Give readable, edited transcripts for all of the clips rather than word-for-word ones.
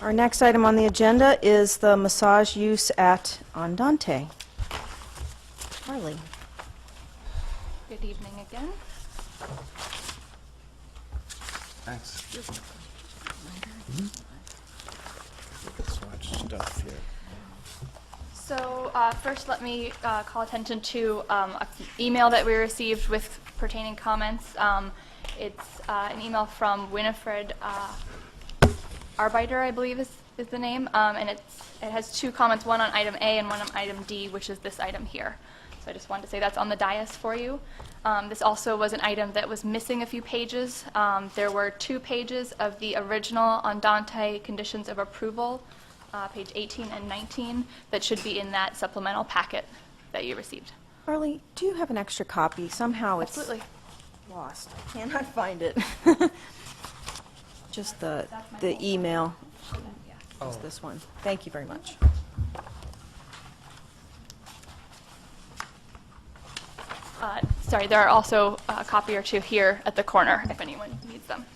Our next item on the agenda is the massage use at Andante. Harley. Good evening again. Thanks. Swatch stuff here. So first let me call attention to an email that we received with pertaining comments. It's an email from Winifred Arbeiter, I believe is the name, and it has two comments, one on item A and one on item D, which is this item here. So I just wanted to say that's on the dais for you. This also was an item that was missing a few pages. There were 2 pages of the original Andante conditions of approval, page 18 and 19, that should be in that supplemental packet that you received. Harley, do you have an extra copy? Somehow it's Absolutely. lost. I cannot find it. Just the email. Just this one. Thank you very much. Sorry, there are also a copy or two here at the corner if anyone needs them.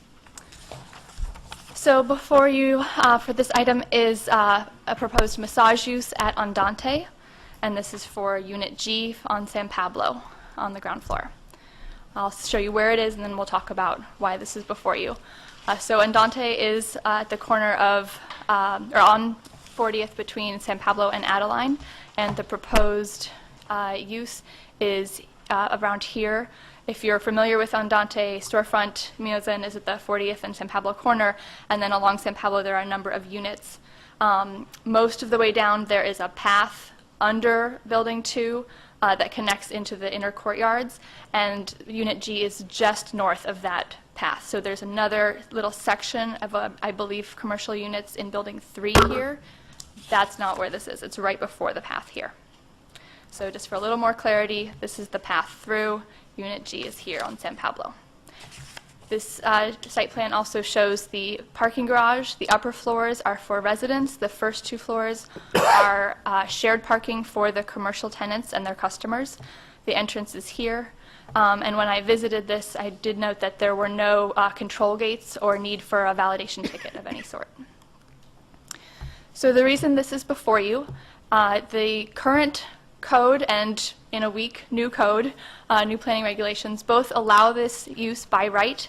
So before you, for this item is a proposed massage use at Andante, and this is for Unit G on San Pablo on the ground floor. I'll show you where it is, and then we'll talk about why this is before you. So Andante is at the corner of, or on 40th between San Pablo and Adeline, and the proposed use is around here. If you're familiar with Andante, storefront Miozen is at the 40th and San Pablo corner, and then along San Pablo there are a number of units. Most of the way down there is a path under Building 2 that connects into the inner courtyards, and Unit G is just north of that path. So there's another little section of, I believe, commercial units in Building 3 here. That's not where this is. It's right before the path here. So just for a little more clarity, this is the path through. Unit G is here on San Pablo. This site plan also shows the parking garage. The upper floors are for residents. The first 2 floors are shared parking for the commercial tenants and their customers. The entrance is here. And when I visited this, I did note that there were no control gates or need for a validation ticket of any sort. So the reason this is before you, the current code and in a week new code, new planning regulations, both allow this use by right.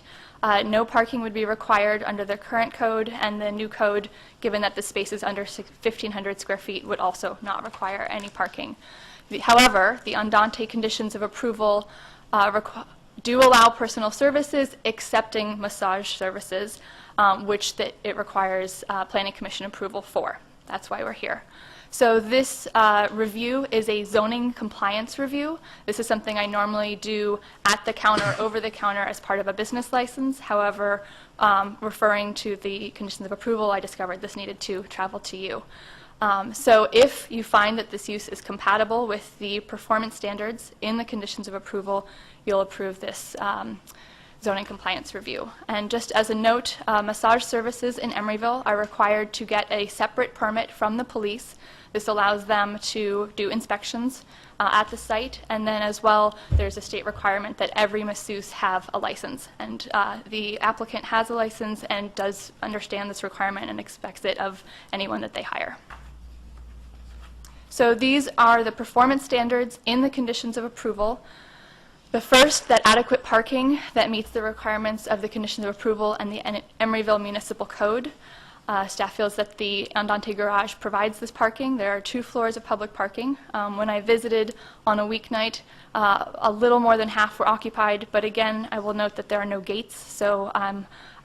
No parking would be required under the current code, and the new code, given that the space is under 1,500 square feet, would also not require any parking. However, the Andante conditions of approval do allow personal services, excepting massage services, which it requires Planning Commission approval for. That's why we're here. So this review is a zoning compliance review. This is something I normally do at the counter, over the counter, as part of a business license. However, referring to the conditions of approval, I discovered this needed to travel to you. So if you find that this use is compatible with the performance standards in the conditions of approval, you'll approve this zoning compliance review. And just as a note, massage services in Emeryville are required to get a separate permit from the police. This allows them to do inspections at the site, and then as well there's a state requirement that every masseuse have a license, and the applicant has a license and does understand this requirement and expects it of anyone that they hire. So these are the performance standards in the conditions of approval. The first, that adequate parking that meets the requirements of the conditions of approval and the Emeryville Municipal Code. Staff feels that the Andante garage provides this parking. There are 2 floors of public parking. When I visited on a weeknight, a little more than half were occupied, but again, I will note that there are no gates, so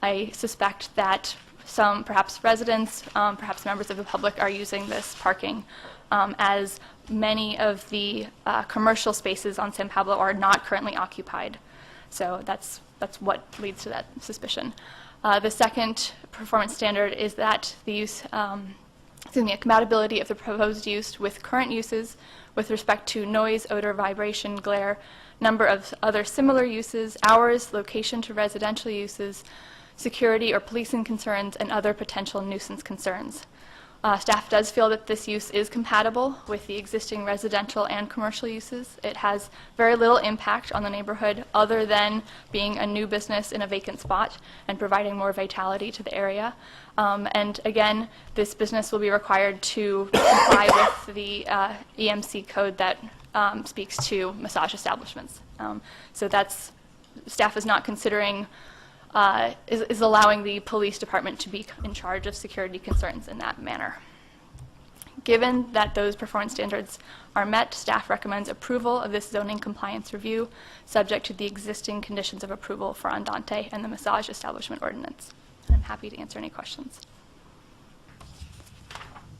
I suspect that some, perhaps residents, perhaps members of the public, are using this parking, as many of the commercial spaces on San Pablo are not currently occupied. So that's what leads to that suspicion. The second performance standard is that the use, compatibility of the proposed use with current uses with respect to noise, odor, vibration, glare, number of other similar uses, hours, location to residential uses, security or policing concerns, and other potential nuisance concerns. Staff does feel that this use is compatible with the existing residential and commercial uses. It has very little impact on the neighborhood other than being a new business in a vacant spot and providing more vitality to the area. And again, this business will be required to comply with the EMC code that speaks to massage establishments. So that's, staff is not considering, is allowing the police department to be in charge of security concerns in that manner. Given that those performance standards are met, staff recommends approval of this zoning compliance review, subject to the existing conditions of approval for Andante and the massage establishment ordinance. I'm happy to answer any questions.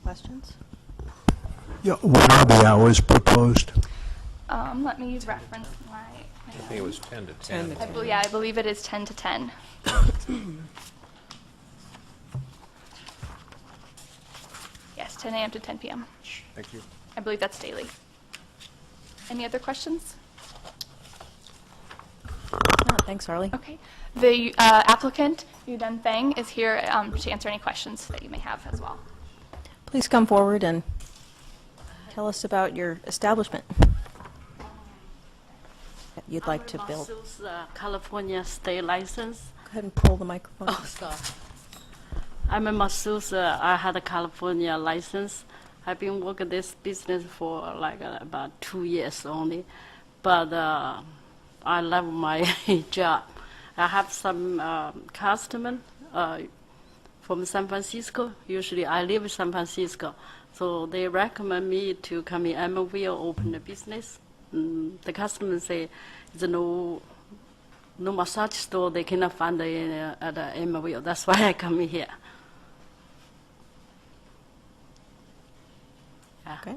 Questions? Yeah, what are the hours proposed? Let me reference my I think it was 10 to 10. I believe it is 10 to 10. Yes, 10 a.m. to 10 p.m. Thank you. I believe that's daily. Any other questions? No, thanks, Harley. Okay. The applicant, Yudun Fang, is here to answer any questions that you may have as well. Please come forward and tell us about your establishment that you'd like to build. Go Massachusetts, California state license. ahead and pull the microphone. Oh, sorry. I'm in Massachusetts. I had a California license. I've been working this business for like about 2 years only, but I love my job. I have some customers from San Francisco. Usually I live in San Francisco, so they recommend me to come in Emeryville, open a business. The customers say there's no massage store they cannot find at Emeryville. That's why I come in here. Yeah. Okay.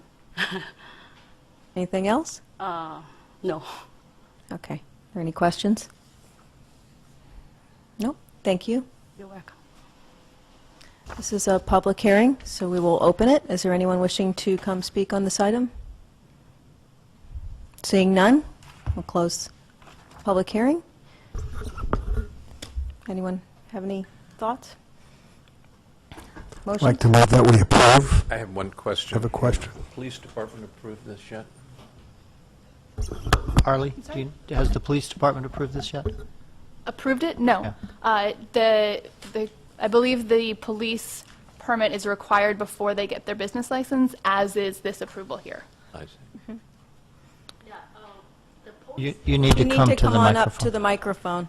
Anything else? No. Okay. Are there any questions? No? Thank you. You're welcome. This is a public hearing, so we will open it. Is there anyone wishing to come speak on this item? Seeing none, we'll close public hearing. Anyone have any thoughts? I'd Motion? like to move that we approve. I have one question. Have a question. Police department approved this yet? Harley, has the police department approved this yet? Approved it? No. I believe the police permit is required before they get their business license, as is this approval here. I see. Yeah, the You need to You come need to to the come on up to microphone. the microphone.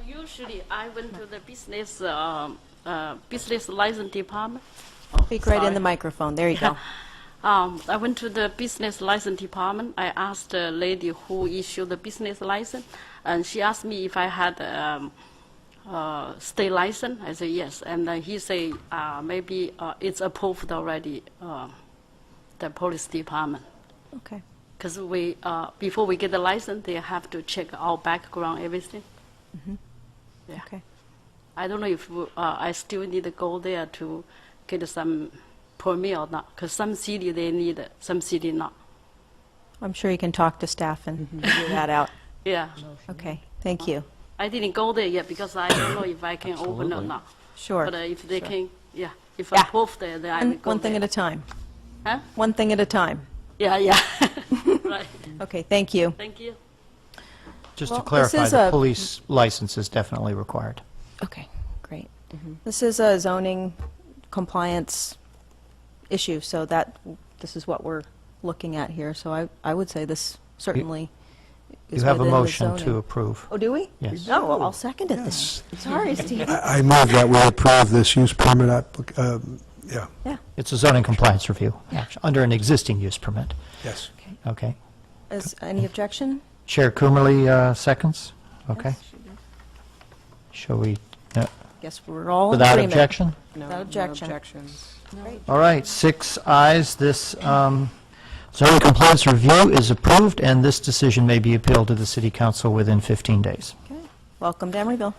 usually I went to the business license department. Speak right in Sorry. the microphone. There you go. I went to the business license department. I asked the lady who issued the business license, and she asked me if I had state license. I said yes, and then he said maybe it's approved already, the police department. Okay. Because we before we get the license, they have to check our background, everything. Yeah. Okay. I don't know if I still need to go there to get some permit or not, because some city they need it, some city not. I'm sure you can talk to staff and figure that out. Yeah. Okay. Thank you. I didn't go there yet because I don't know if I can open or not. Sure. But if they can, yeah, if Yeah. I prove there, then I will go One thing there. at a time. Huh? One thing at a time. Yeah, yeah. Right. Okay. Thank you. Thank you. Just Well, to clarify, this is the a- police license is definitely required. Okay. Great. This is a zoning compliance issue, so this is what we're looking at here. So I would say this certainly is You have a within the motion to zoning. approve. Oh, do we? Yes. Oh, well, I'll second it then. Yes. Sorry, Steve. I move that we approve this use permit yeah, Yeah. It's a zoning compliance review, actually, under an existing use permit. yes. Okay. Is any objection? Chair Coomerly seconds? Okay. Shall we, Guess we're all in without agreement. objection? Without objection. All right, 6 ayes. This zoning compliance review is approved, and this decision may be appealed to the City Council within 15 days. Okay. Welcome to Emeryville.